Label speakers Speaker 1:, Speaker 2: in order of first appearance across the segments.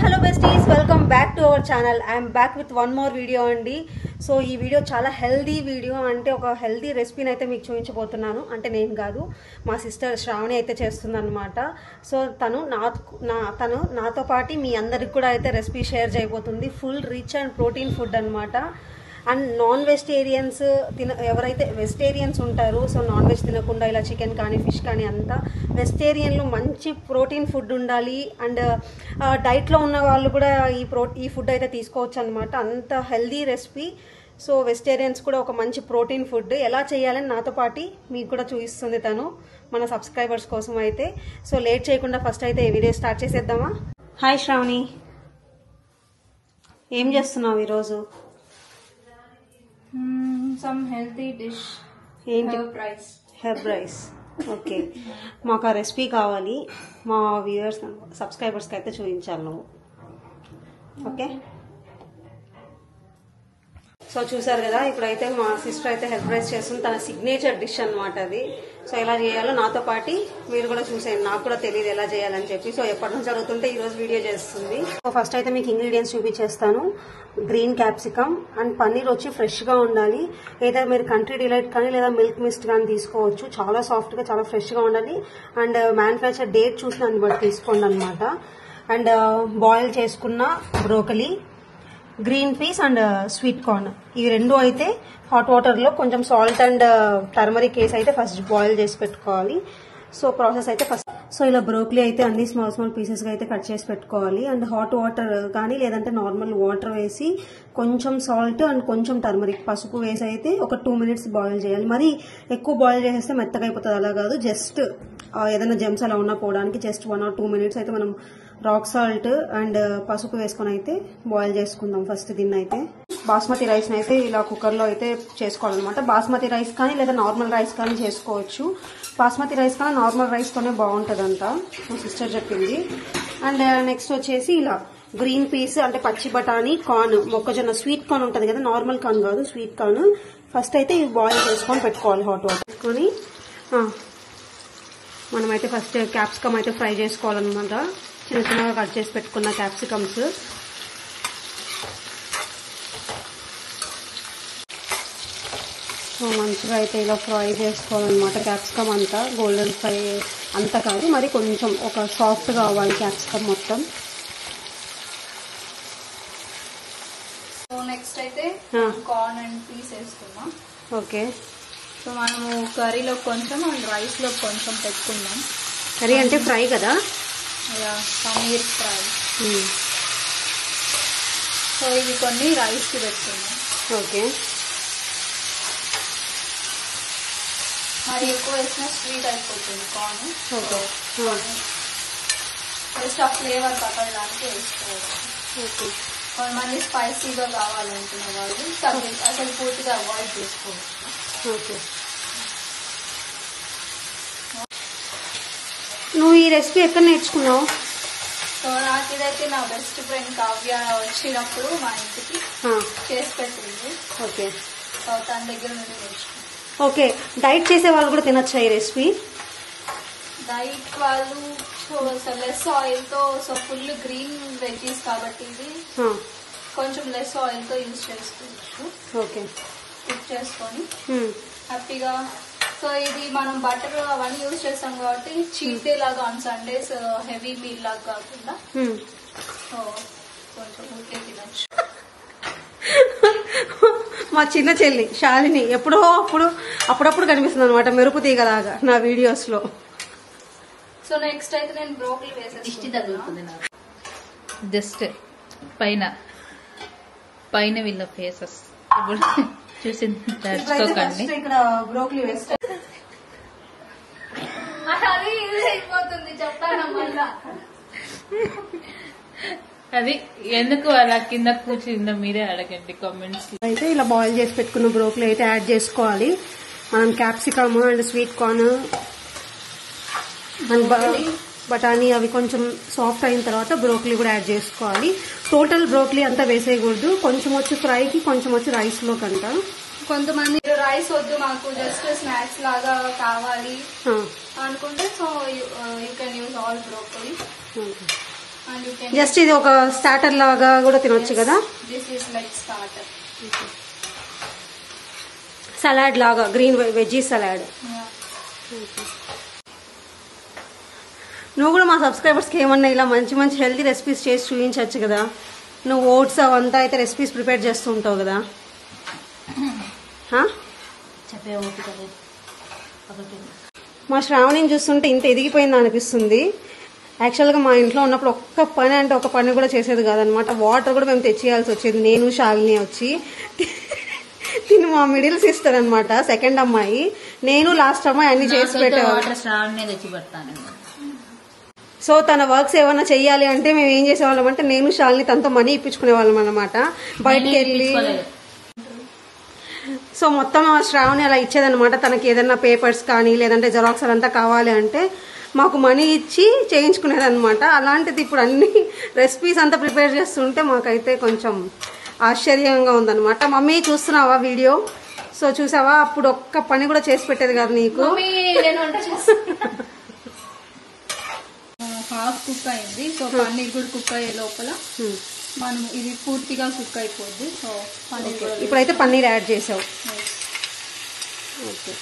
Speaker 1: hello besties, welcome back to our channel. I am back with one more video andi. So ee video chala healthy video ante oka healthy recipe naithe meeku chuvinchibothunnanu ante nenu gaadu ma sister Shravani aithe chestundanamata. So tanu nato paati mee andariki kuda aithe recipe share cheyabotundi. Full rich and protein food anamata. And non vegetarians ఎవరైతే vegetarians ఉంటారో so non veg తినకుండా ఇలా chicken కానీ fish కానీ అంతా వెజిటేరియన్లో మంచి protein food ఉండాలి and డైట్లో ఉన్న వాళ్ళు కూడా ఈ ఫుడ్ అయితే తీసుకోవచ్చు అనమాట. అంత హెల్దీ రెసిపీ. సో వెజిటేరియన్స్ కూడా ఒక మంచి ప్రోటీన్ ఫుడ్ ఎలా చేయాలని నాతో పాటు మీకు కూడా చూపిస్తుంది తను మన సబ్స్క్రైబర్స్ కోసం అయితే. సో లేట్ చేయకుండా ఫస్ట్ అయితే ఈ వీడియో స్టార్ట్ చేసేద్దామా. హాయ్ శ్రావణి, ఏం చేస్తున్నావు ఈరోజు?
Speaker 2: Some healthy dish.
Speaker 1: herb rice. Okay, మాకు ఆ రెసిపీ కావాలి, మా వ్యూవర్స్ సబ్స్క్రైబర్స్కి అయితే చూపించాలి నువ్వు. ఓకే, సో చూసారు కదా, ఇప్పుడైతే మా సిస్టర్ అయితే హెర్బ్ రైస్ చేస్తుంది. తన సిగ్నేచర్ డిష్ అనమాట అది. సో ఎలా చేయాలో నాతో పాటు మీరు కూడా చూసేయండి, నాకు కూడా తెలియదు ఎలా చేయాలని చెప్పి. సో ఎప్పటి నుంచి జరుగుతుంటే ఈరోజు వీడియో చేస్తుంది. సో ఫస్ట్ అయితే మీకు ఇంగ్రీడియంట్స్ చూపించేస్తాను. గ్రీన్ క్యాప్సికమ్ అండ్ పన్నీర్ వచ్చి ఫ్రెష్గా ఉండాలి. ఏదో మీరు కంట్రీ డిలైట్ కానీ లేదా మిల్క్ మిస్ట్ కానీ తీసుకోవచ్చు. చాలా సాఫ్ట్గా చాలా ఫ్రెష్గా ఉండాలి. అండ్ మ్యానుఫ్యాక్చర్ డేట్ చూసి దాన్ని బట్టి తీసుకోండి అనమాట. అండ్ బాయిల్ చేసుకున్న broccoli, green peas and sweet corn, ఇవి రెండు అయితే హాట్ వాటర్లో కొంచెం సాల్ట్ అండ్ టర్మరిక్ వేసి అయితే ఫస్ట్ బాయిల్ చేసి పెట్టుకోవాలి. సో ప్రాసెస్ అయితే ఫస్ట్ ఇలా బ్రోకలీ అయితే అన్ని స్మాల్ పీసెస్గా అయితే కట్ చేసి పెట్టుకోవాలి. అండ్ హాట్ వాటర్ కానీ లేదంటే నార్మల్ వాటర్ వేసి కొంచెం సాల్ట్ అండ్ కొంచెం టర్మరిక్ పసుపు వేసి అయితే ఒక 2 minutes బాయిల్ చేయాలి. మరి ఎక్కువ బాయిల్ చేసేస్తే మెత్తగా అయిపోతుంది, అలా కాదు. జస్ట్ ఏదైనా జెమ్స్ అలా ఉన్నా పోవడానికి జస్ట్ 1 or 2 minutes అయితే మనం రాక్ సాల్ట్ అండ్ పసుపు వేసుకొని అయితే బాయిల్ చేసుకుందాం ఫస్ట్. దీన్ని అయితే బాస్మతి రైస్ అయితే ఇలా కుక్కర్లో అయితే చేసుకోవాలన్నమాట. బాస్మతి రైస్ కానీ లేదా నార్మల్ రైస్ కానీ చేసుకోవచ్చు. బాస్మతి రైస్ కానీ నార్మల్ రైస్తోనే బాగుంటుందంట, మా సిస్టర్ చెప్పింది. అండ్ నెక్స్ట్ వచ్చేసి ఇలా గ్రీన్ పీస్ అంటే పచ్చి బఠానీ, కార్న్, మొక్కజొన్న, స్వీట్ కార్న్ ఉంటుంది కదా, నార్మల్ కార్న్ కాదు స్వీట్ కార్న్. ఫస్ట్ అయితే ఇవి బాయిల్ చేసుకొని పెట్టుకోవాలి హాట్ వాటర్ వేసుకొని. మనమైతే ఫస్ట్ క్యాప్సికమ్ అయితే ఫ్రై చేసుకోవాలన్నమాట. చిన్న చిన్నగా కట్ చేసి పెట్టుకున్న క్యాప్సికమ్స్. సో మంచిగా అయితే ఇలా ఫ్రై చేసుకోవాలన్నమాట. క్యాప్సికమ్ అంతా గోల్డెన్ ఫ్రై అంతా కాదు, మరి కొంచెం ఒక సాఫ్ట్గా అవ్వాలి క్యాప్సికమ్ మొత్తం.
Speaker 2: సో నెక్స్ట్ అయితే కార్న్ అండ్ పీస్ వేసుకున్నాం.
Speaker 1: ఓకే,
Speaker 2: సో మనము కర్రీలో కొంచెం అండ్ రైస్లో కొంచెం పెట్టుకున్నాం.
Speaker 1: కర్రీ అంటే ఫ్రై కదా,
Speaker 2: పన్నీర్ ఫ్రై. సో ఇవి కొన్ని రైస్కి పెట్టుకున్నాం.
Speaker 1: ఓకే,
Speaker 2: మరి ఎక్కువ వేసినా స్వీట్ అయిపోతుంది కార్న్.
Speaker 1: ఓకే,
Speaker 2: జస్ట్ ఆ ఫ్లేవర్ పట్టడానికి వేసుకోవాలి.
Speaker 1: ఓకే.
Speaker 2: కొంతమంది స్పైసీగా కావాలనుకున్న వాళ్ళు అసలు పూర్తిగా అవాయిడ్ చేసుకోవచ్చు.
Speaker 1: ఓకే, నువ్వు ఈ రెసిపీ ఎక్కడ నేర్చుకున్నావు?
Speaker 2: సో నాకు ఇదైతే నా బెస్ట్ ఫ్రెండ్ కావ్య వచ్చినప్పుడు మా ఇంటికి చేసి పెట్టింది.
Speaker 1: ఓకే,
Speaker 2: సో తన దగ్గర నుండి నేర్చుకున్నాను.
Speaker 1: ఓకే, డైట్ చేసే వాళ్ళు కూడా తినొచ్చా ఈ రెసిపీ?
Speaker 2: డైట్ వాళ్ళు లెస్ ఆయిల్ తో, సో ఫుల్ గ్రీన్ వెజీస్ కాబట్టి ఇది కొంచెం లెస్ ఆయిల్ తో యూజ్ చేసుకోవచ్చు.
Speaker 1: ఓకే,
Speaker 2: కుక్ చేసుకొని హ్యాపీగా. సో ఇది మనం బటర్ అవన్నీ యూజ్ చేస్తాం కాబట్టి చీట్ డే లాగా ఆన్ సండేస్ హెవీ మీల్ లాగా కాకుండా సో కొంచెం ఊరికే తినచ్చు.
Speaker 1: మా చిన్న చెల్లి శాలిని అప్పుడప్పుడు కనిపిస్తుంది అనమాట, మెరుపు తీగలాగా నా వీడియోస్ లో.
Speaker 2: సో నెక్స్ట్ అయితే నేను బ్రోకలీ వేసేసి
Speaker 3: జస్ట్ పైన వీళ్ళ ఫేసెస్ చూసి
Speaker 1: ఇక్కడ బ్రోకలీ వేస్తే
Speaker 2: అది ఇది అయిపోతుంది చెప్తాను మళ్ళా.
Speaker 3: అది ఎందుకు అలా కింద కూర్చుందో మీరే అడగండి కామెంట్స్.
Speaker 1: అయితే ఇలా బాయిల్ చేసి పెట్టుకున్న బ్రోకలీ అయితే యాడ్ చేసుకోవాలి. మనం capsicum and sweet corn and బఠానీ అవి కొంచెం సాఫ్ట్ అయిన తర్వాత బ్రోకలీ కూడా యాడ్ చేసుకోవాలి. టోటల్ బ్రోకలీ అంతా వేసేయకూడదు, కొంచెం వచ్చి ఫ్రైకి కొంచెం వచ్చి రైస్ లో కంట.
Speaker 2: కొంతమంది రైస్ వద్దు మాకు జస్ట్ స్నాక్స్ లాగా కావాలి అనుకుంటే so you can use all broccoli. And you can
Speaker 1: just ఇది ఒక స్టార్టర్ లాగా కూడా తినొచ్చు కదా.
Speaker 2: This is like starter.
Speaker 1: Salad లాగా గ్రీన్ వెజ్జీ సలాడ్. నువ్వు కూడా మా సబ్స్క్రైబర్స్కి ఏమన్నా ఇలా మంచి మంచి హెల్తీ రెసిపీస్ చేసి చూపించవచ్చు కదా. నువ్వు ఓట్స్ అవంతా అయితే రెసిపీస్ ప్రిపేర్ చేస్తూ ఉంటావు కదా.
Speaker 3: చెప్పే ఓపిక లేదు.
Speaker 1: మా శ్రావణిని చూస్తుంటే ఇంత ఎదిగిపోయింది అనిపిస్తుంది. యాక్చువల్గా మా ఇంట్లో ఉన్నప్పుడు ఒక్క పని అంటే ఒక పని కూడా చేసేది కాదనమాట. వాటర్ కూడా మేము తెచ్చేయాల్సి వచ్చేది, నేను శాలిని వచ్చి. తిను మా మిడిల్ సిస్టర్ అనమాట, సెకండ్ అమ్మాయి. నేను లాస్ట్ అమ్మాయి అన్ని చేసి పెట్టేవాళ్ళం. సో తన వర్క్స్ ఏమైనా చెయ్యాలి అంటే మేము ఏం చేసేవాళ్ళం అంటే నేను శాలిని తనతో మనీ ఇప్పించుకునే వాళ్ళం అనమాట బయటకు వెళ్ళి. సో మొత్తం శ్రావణి అలా ఇచ్చేదనమాట. తనకి ఏదైనా పేపర్స్ కానీ లేదంటే జెరాక్స్ అదంతా కావాలి అంటే మాకు మనీ ఇచ్చి చేయించుకునేదనమాట. అలాంటిది ఇప్పుడు అన్ని రెసిపీస్ అంతా ప్రిపేర్ చేస్తుంటే మాకైతే కొంచెం ఆశ్చర్యంగా ఉందన్నమాట. మమ్మీ చూస్తున్నావా వీడియో? సో చూసావా, అప్పుడు ఒక్క పని కూడా చేసి పెట్టేది కాదు నీకు.
Speaker 2: హాఫ్ కుక్ అయింది. సో పన్నీర్ కూడా కుక్ అయ్యే లోపల మనం ఇది పూర్తిగా కుక్ అయిపోద్ది. సో పన్నీర్ కూడా
Speaker 1: ఇప్పుడైతే పన్నీర్ యాడ్ చేసావు. ఓకే.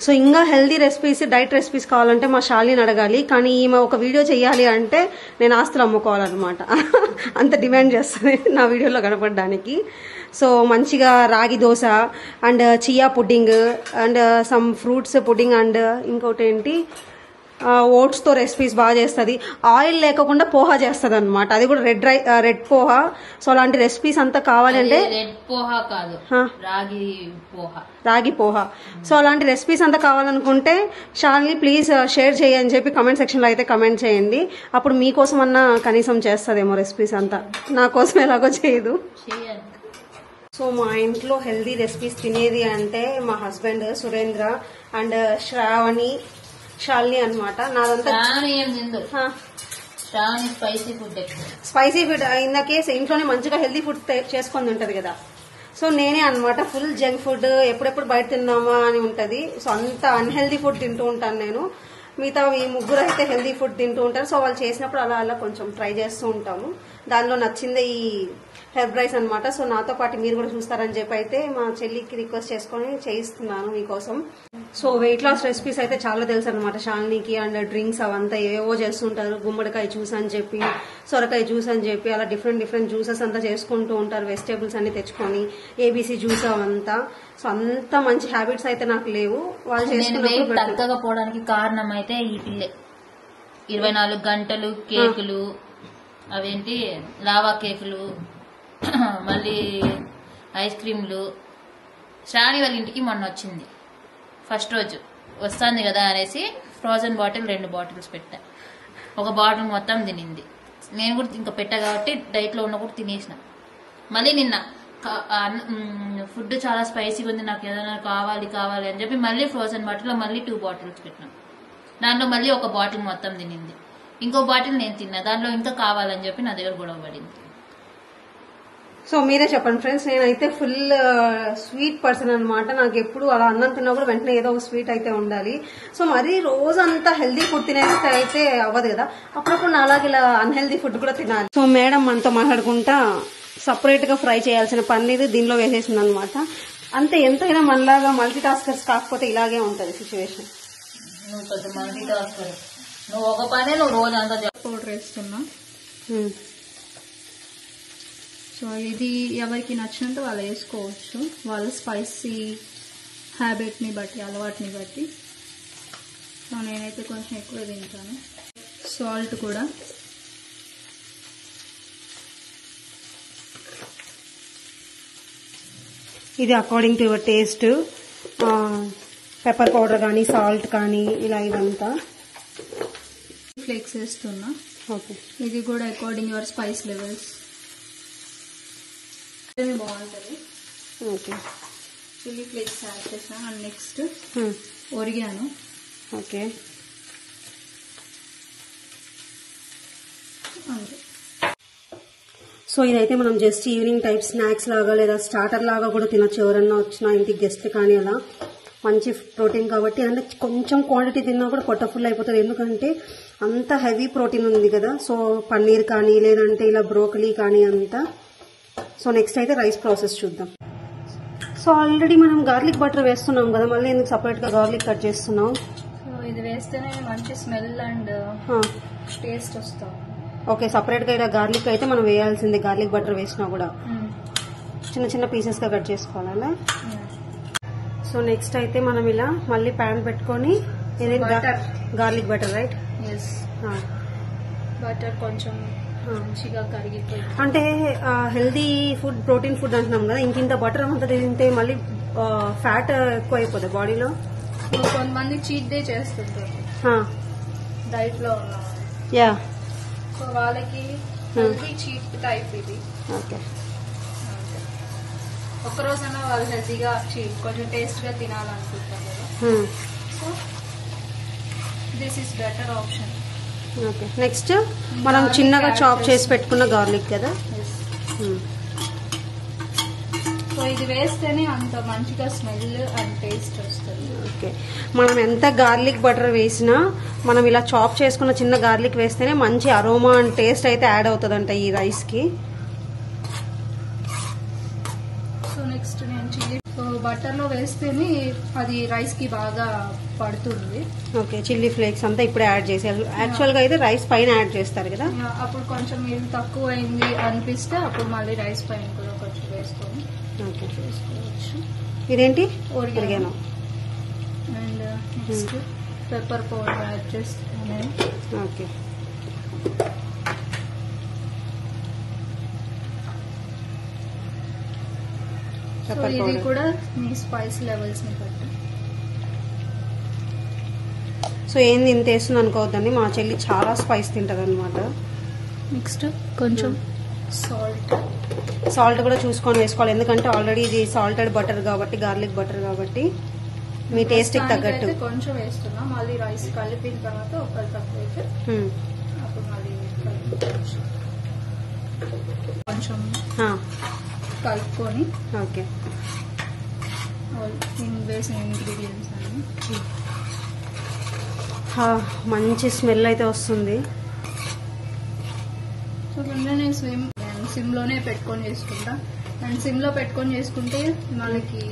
Speaker 1: సో ఇంకా హెల్తీ రెసిపీస్, డైట్ రెసిపీస్ కావాలంటే మా శాలిని అడగాలి. కానీ ఈమె ఒక వీడియో చేయాలి అంటే నేను ఆస్తులు అమ్ముకోవాలన్నమాట. అంత డిమాండ్ చేస్తుంది నా వీడియోలో కనపడడానికి. సో మంచిగా రాగి dosa and chia pudding and some fruits pudding and ఇంకోటి ఏంటి ఓట్స్తో రెసిపీస్ బాగా చేస్తుంది. ఆయిల్ లేకుండా పోహా చేస్తుంది అనమాట. అది కూడా రెడ్ పోహా. సో అలాంటి రెసిపీస్ అంతా కావాలంటే
Speaker 3: రెడ్ పోహా కాదు, రాగి పోహా.
Speaker 1: సో అలాంటి రెసిపీస్ అంతా కావాలనుకుంటే శాలిని ప్లీజ్ షేర్ చేయని చెప్పి కమెంట్ సెక్షన్లో అయితే కమెంట్ చేయండి. అప్పుడు మీకోసం అన్నా కనీసం చేస్తుందేమో రెసిపీస్ అంతా. నా కోసం ఎలాగో చేయదు. సో మా ఇంట్లో హెల్దీ రెసిపీస్ తినేది అంటే మా హస్బెండ్ సురేంద్ర అండ్ శ్రావణి, శాలిని అనమాట. నాదంతా స్పైసీ ఫుడ్ ఇందాకే ఇంట్లోనే మంచిగా హెల్దీ ఫుడ్ చేసుకొని ఉంటది కదా. సో నేనే అనమాట ఫుల్ జంక్ ఫుడ్, ఎప్పుడెప్పుడు బయట తిన్నామా అని ఉంటది. సో అంత అన్హెల్దీ ఫుడ్ తింటూ ఉంటాను నేను. మిగతా ఈ ముగ్గురు అయితే హెల్దీ ఫుడ్ తింటూ ఉంటారు. సో వాళ్ళు చేసినప్పుడు అలా అలా కొంచెం ట్రై చేస్తూ ఉంటాము. దానిలో నచ్చిందే ఈ హెర్బ్ రైస్ అనమాట. సో నాతో పాటు మీరు కూడా చూస్తారని చెప్పి అయితే మా చెల్లికి రిక్వెస్ట్ చేసుకొని చేయిస్తున్నాను మీకోసం. సో వెయిట్ లాస్ రెసిపీస్ అయితే చాలా తెలుసు అనమాట శాలినికి. అండ్ డ్రింక్స్ అవంతా ఏవో చేస్తుంటారు. గుమ్మడికాయ జ్యూస్ అని చెప్పి, సొరకాయ జ్యూస్ అని చెప్పి అలా డిఫరెంట్ జ్యూసెస్ అంతా చేసుకుంటూ ఉంటారు. వెజిటేబుల్స్ అన్ని తెచ్చుకొని ఏబీసీ జ్యూస్ అవంతా. సో అంత మంచి హ్యాబిట్స్ అయితే నాకు లేవు. వాళ్ళు చేసుకున్నప్పుడు
Speaker 3: తగ్గకపోవడానికి కారణం అయితే ఈ పిల్లే. 24 గంటలు కేకులు, అవేంటి లావా కేకులు, మళ్ళీ ఐస్ క్రీమ్లు. శ్రావణి వాళ్ళ ఇంటికి మొన్న వచ్చింది. ఫస్ట్ రోజు వస్తుంది కదా అనేసి ఫ్రోజన్ బాటిల్ 2 బాటిల్స్ పెట్టా. ఒక బాటిల్ మొత్తం తినింది. నేను కూడా ఇంకా పెట్టా కాబట్టి డైట్లో ఉన్న కూడా తినేసిన. మళ్ళీ నిన్న ఫుడ్ చాలా స్పైసీగా ఉంది, నాకు ఏదైనా కావాలి అని చెప్పి మళ్ళీ ఫ్రోజన్ బాటిల్లో మళ్ళీ 2 బాటిల్స్ పెట్టినాం. దాంట్లో మళ్ళీ ఒక బాటిల్ మొత్తం తినింది. ఇంకో బాటిల్ నేను తిన్నా. దాంట్లో ఇంకా కావాలని చెప్పి నా దగ్గర గొడవ పడింది.
Speaker 1: సో మీరే చెప్పండి ఫ్రెండ్స్. నేనైతే ఫుల్ స్వీట్ పర్సన్ అనమాట. నాకు ఎప్పుడు అలా అన్నం తిన్నా కూడా వెంటనే ఏదో ఒక స్వీట్ అయితే ఉండాలి. సో మరీ రోజంతా హెల్దీ ఫుడ్ తినేస్తే అయితే అవ్వదు కదా. అప్పుడప్పుడు నా అలాగే ఇలా అన్హెల్దీ ఫుడ్ కూడా తినాలి. సో మేడం మనతో మాట్లాడుకుంటా సపరేట్ గా ఫ్రై చేయాల్సిన పన్నీర్ దీనిలో వేసేసింది అనమాట. అంతే. ఎంతైనా మనలాగా మల్టీ టాస్కర్స్ కాకపోతే ఇలాగే ఉంటది సిచ్యువేషన్.
Speaker 3: నువ్వు కొంచెం మల్టీ టాస్కర్. నువ్వు ఒక పనే నువ్వు రోజు అంతా
Speaker 2: పౌడర్ వేస్తున్నా. సో ఇది ఎవరికి నచ్చినంత వాళ్ళు వేసుకోవచ్చు, వాళ్ళ స్పైసీ హ్యాబిట్ని బట్టి, అలవాటుని బట్టి. సో నేనైతే కొంచెం ఎక్కువ తింటాను. సాల్ట్ కూడా.
Speaker 1: ఇది according to your taste. Pepper powder కానీ సాల్ట్ కానీ ఇలా ఇదంతా.
Speaker 2: ఫ్లేక్స్ వేస్తున్నా.
Speaker 1: ఓకే.
Speaker 2: ఇది కూడా అకార్డింగ్ యువర్ స్పైస్ లెవెల్స్ బాగుంటుంది.
Speaker 1: ఓకే.
Speaker 2: చిల్లీ ఫ్లేక్స్ యాడ్ చేసాను. And next oregano.
Speaker 1: ఓకే.
Speaker 2: అంతే.
Speaker 1: సో ఇదైతే మనం జస్ట్ ఈవినింగ్ టైప్ స్నాక్స్ లాగా లేదా స్టార్టర్ లాగా కూడా తినొచ్చు. ఎవరన్నా వచ్చినా ఇంటికి గెస్ట్ కానీ అలా మంచి ప్రోటీన్ కాబట్టి, అంటే కొంచెం క్వాంటిటీ తిన్నా కూడా పొట్ట ఫుల్ అయిపోతుంది, ఎందుకంటే అంత హెవీ ప్రోటీన్ ఉంది కదా. సో పన్నీర్ కానీ లేదంటే ఇలా బ్రోకలీ కానీ అంతా. సో నెక్స్ట్ అయితే రైస్ ప్రాసెస్ చూద్దాం. సో ఆల్రెడీ మనం గార్లిక్ బటర్ వేస్తున్నాం కదా, మళ్ళీ ఎందుకు సపరేట్గా గార్లిక్ కట్ చేస్తున్నాం?
Speaker 2: సో ఇది వేస్తేనే మంచి స్మెల్ అండ్ టేస్ట్ వస్తాం.
Speaker 1: ఓకే, సపరేట్గా ఇలా గార్లిక్ అయితే మనం వేయాల్సిందే, గార్లిక్ బటర్ వేసినా కూడా చిన్న చిన్న పీసెస్గా కట్ చేసుకోవాలా. సో నెక్స్ట్ అయితే మనం ఇలా మళ్ళీ ప్యాన్ పెట్టుకొని garlic butter right.
Speaker 2: Yes, butter కొంచెం మంచిగా కరిగిపోయింది.
Speaker 1: అంటే హెల్దీ ఫుడ్, ప్రోటీన్ ఫుడ్ అంటున్నాం కదా, ఇంకింత బటర్ అంతా తింటే మళ్ళీ ఫ్యాట్ ఎక్కువ అయిపోతుంది బాడీలో.
Speaker 2: కొంతమంది చీట్ డే చేస్తుంటారు డైట్ లో ఉన్న,
Speaker 1: యా,
Speaker 2: సో వాళ్ళకి హెల్దీ చీట్ టైప్ ఇది.
Speaker 1: ఓకే,
Speaker 2: ఒక్కరోజైనా వాళ్ళు హెల్తీగా కొంచెం టేస్ట్ గా తినాలనుకుంటారు కదా, so this is better option.
Speaker 1: Okay, next మనం చిన్నగా చాప్ చేసి పెట్టుకున్న గార్లిక్ కదా.
Speaker 2: సో ఇది వేస్తేనే అంత మంచిగా స్మెల్ అండ్ టేస్ట్ వస్తుంది.
Speaker 1: ఓకే, మనం ఎంత గార్లిక్ బటర్ వేసినా మనం ఇలా చాప్ చేసుకున్న చిన్న గార్లిక్ వేస్తేనే మంచి అరోమా అండ్ టేస్ట్ అయితే యాడ్ అవుతుందంట ఈ రైస్ కి.
Speaker 2: సో నెక్స్ట్ నేను చిల్లీ బటర్ లో వేస్తేనే అది రైస్ కి బాగా పడుతుంది.
Speaker 1: ఓకే, చిల్లీ ఫ్లేక్స్ అంతా ఇప్పుడే యాడ్ చేసేయాలి. యాక్చువల్ గా అయితే రైస్ పైన యాడ్ చేస్తారు కదా.
Speaker 2: అప్పుడు కొంచెం ఇది తక్కువ అయింది అనిపిస్తే అప్పుడు మళ్ళీ రైస్ పైన కూడా కొంచెం వేసుకొని చేసుకోవచ్చు.
Speaker 1: ఇదేంటి
Speaker 2: oregano and next pepper powder add చేస్తున్నాను.
Speaker 1: ఓకే,
Speaker 2: సో ఇది కూడా మీ స్పైస్ లెవెల్స్ ని బట్టి.
Speaker 1: సో ఏంది ఇంత వేస్తుంది అనుకోవద్దండి, మా చెల్లి చాలా స్పైస్ తింటది అనమాట.
Speaker 2: నెక్స్ట్ కొంచెం
Speaker 1: సాల్ట్ కూడా చూసుకొని వేసుకోవాలి, ఎందుకంటే ఆల్రెడీ ఇది సాల్టెడ్ బటర్ కాబట్టి, గార్లిక్ బటర్ కాబట్టి మీ టేస్ట్ కి తగ్గట్టు
Speaker 2: కొంచెం వేస్తున్నా. మళ్ళీ రైస్ కలిపిన తర్వాత ఒక తక్కువ అయితే అప్పుడు మళ్ళీ కొంచెం కలుపుకొని.
Speaker 1: ఓకే,
Speaker 2: వేసిన ఇంగ్రీడియంట్స్ అన్ని
Speaker 1: మంచి స్మెల్ అయితే వస్తుంది.
Speaker 2: సో నేను సిమ్ లోనే పెట్టుకొని చేసుకుంటా. అండ్ సిమ్ లో పెట్టుకొని చేసుకుంటే మనకి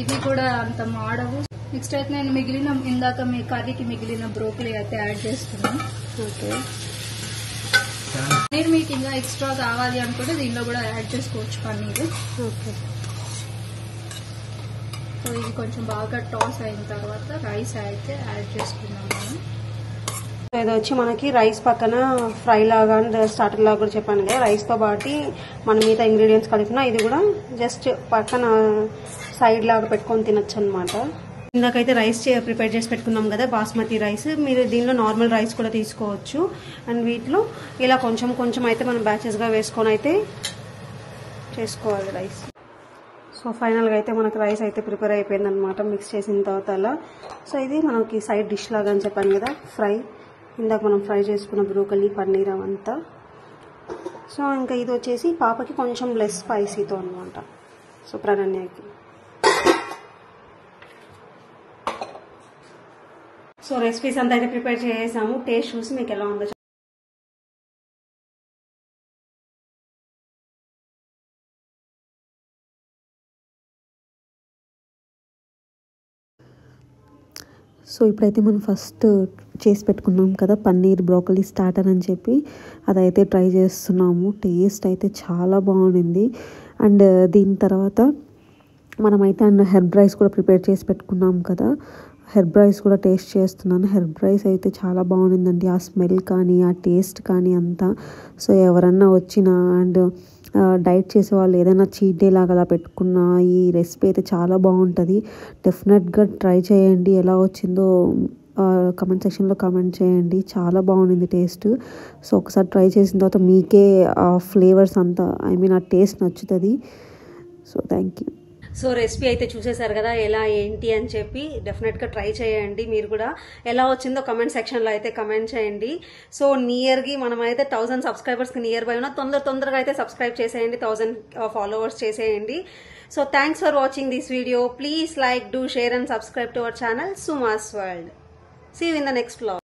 Speaker 2: ఇది కూడా అంత మాడవు. నెక్స్ట్ అయితే నేను మిగిలిన ఇందాక మీ కర్రీకి మిగిలిన బ్రోకలీ అయితే యాడ్ చేస్తున్నాను.
Speaker 1: ఓకే,
Speaker 2: పన్నీర్ మీకు ఇంకా ఎక్స్ట్రా కావాలి అనుకుంటే దీనిలో కూడా యాడ్ చేసుకోవచ్చు పన్నీర్.
Speaker 1: ఓకే,
Speaker 2: సో ఇది కొంచెం బాగా టాస్ అయిన తర్వాత రైస్ అయితే యాడ్ చేసుకున్నాం మనం.
Speaker 1: ఇది వచ్చి మనకి రైస్ పక్కన ఫ్రై లాగా స్టార్టర్ లాగా కూడా చెప్పాను కదా, రైస్ తో పాటు మన మిగతా ఇంగ్రీడియంట్స్ కలిపినా ఇది కూడా జస్ట్ పక్కన సైడ్ లాగా పెట్టుకొని తినొచ్చు అనమాట. ఇందాకైతే రైస్ ప్రిపేర్ చేసి పెట్టుకున్నాం కదా, బాస్మతి రైస్. మీరు దీనిలో నార్మల్ రైస్ కూడా తీసుకోవచ్చు. అండ్ వీటిలో ఇలా కొంచెం కొంచెం అయితే మనం బ్యాచెస్గా వేసుకొని అయితే చేసుకోవాలి రైస్. సో ఫైనల్గా అయితే మనకు రైస్ అయితే ప్రిపేర్ అయిపోయింది అనమాట, మిక్స్ చేసిన తర్వాత అలా. సో ఇది మనకి సైడ్ డిష్ లాగా అని చెప్పాను కదా, ఫ్రై. ఇందాక మనం ఫ్రై చేసుకున్న బ్రోకలీ, పన్నీర్ అవంతా. సో ఇంకా ఇది వచ్చేసి పాపకి కొంచెం లెస్ స్పైసీతో అనమాట, సో ప్రణన్యకి. సో రెసిపీస్ అంతా అయితే ప్రిపేర్ చేసాము. టేస్ట్ చూసి మీకు ఎలా ఉందో.
Speaker 4: సో ఇప్పుడైతే మనం ఫస్ట్ చేసి పెట్టుకున్నాం కదా పన్నీర్ బ్రోకలీ స్టార్టర్ అని చెప్పి, అదైతే ట్రై చేస్తున్నాము. టేస్ట్ అయితే చాలా బాగుండింది. అండ్ దీని తర్వాత మనమైతే హెర్బ్ రైస్ కూడా ప్రిపేర్ చేసి పెట్టుకున్నాం కదా, హెర్బ్ రైస్ కూడా టేస్ట్ చేస్తున్నాను. హెర్బ్ రైస్ అయితే చాలా బాగుండిందండి, ఆ స్మెల్ కానీ ఆ టేస్ట్ కానీ అంతా. సో ఎవరన్నా వచ్చినా అండ్ డైట్ చేసే వాళ్ళు ఏదైనా చీట్ డే లాగా అలా పెట్టుకున్న ఈ రెసిపీ అయితే చాలా బాగుంటుంది. డెఫినెట్గా ట్రై చేయండి. ఎలా వచ్చిందో కమెంట్ సెక్షన్లో కమెంట్ చేయండి. చాలా బాగుంది టేస్ట్. సో ఒకసారి ట్రై చేసిన తర్వాత మీకే ఆ ఫ్లేవర్స్ అంతా ఆ టేస్ట్ నచ్చుతుంది. So thank you.
Speaker 1: So recipe అయితే చూసేశారు కదా ఎలా ఏంటి అని చెప్పి. డెఫినెట్గా ట్రై చేయండి మీరు కూడా. ఎలా వచ్చిందో కమెంట్ సెక్షన్లో అయితే కమెంట్ చేయండి. సో నియర్కి మనమైతే 1000 సబ్స్క్రైబర్స్కి నియర్ బై ఉన్న తొందరగా అయితే సబ్స్క్రైబ్ చేసేయండి, 1000 ఫాలోవర్స్ చేసేయండి. So thanks for watching this video. Please like, do, share and subscribe to our channel Suma's World. See you in the next vlog.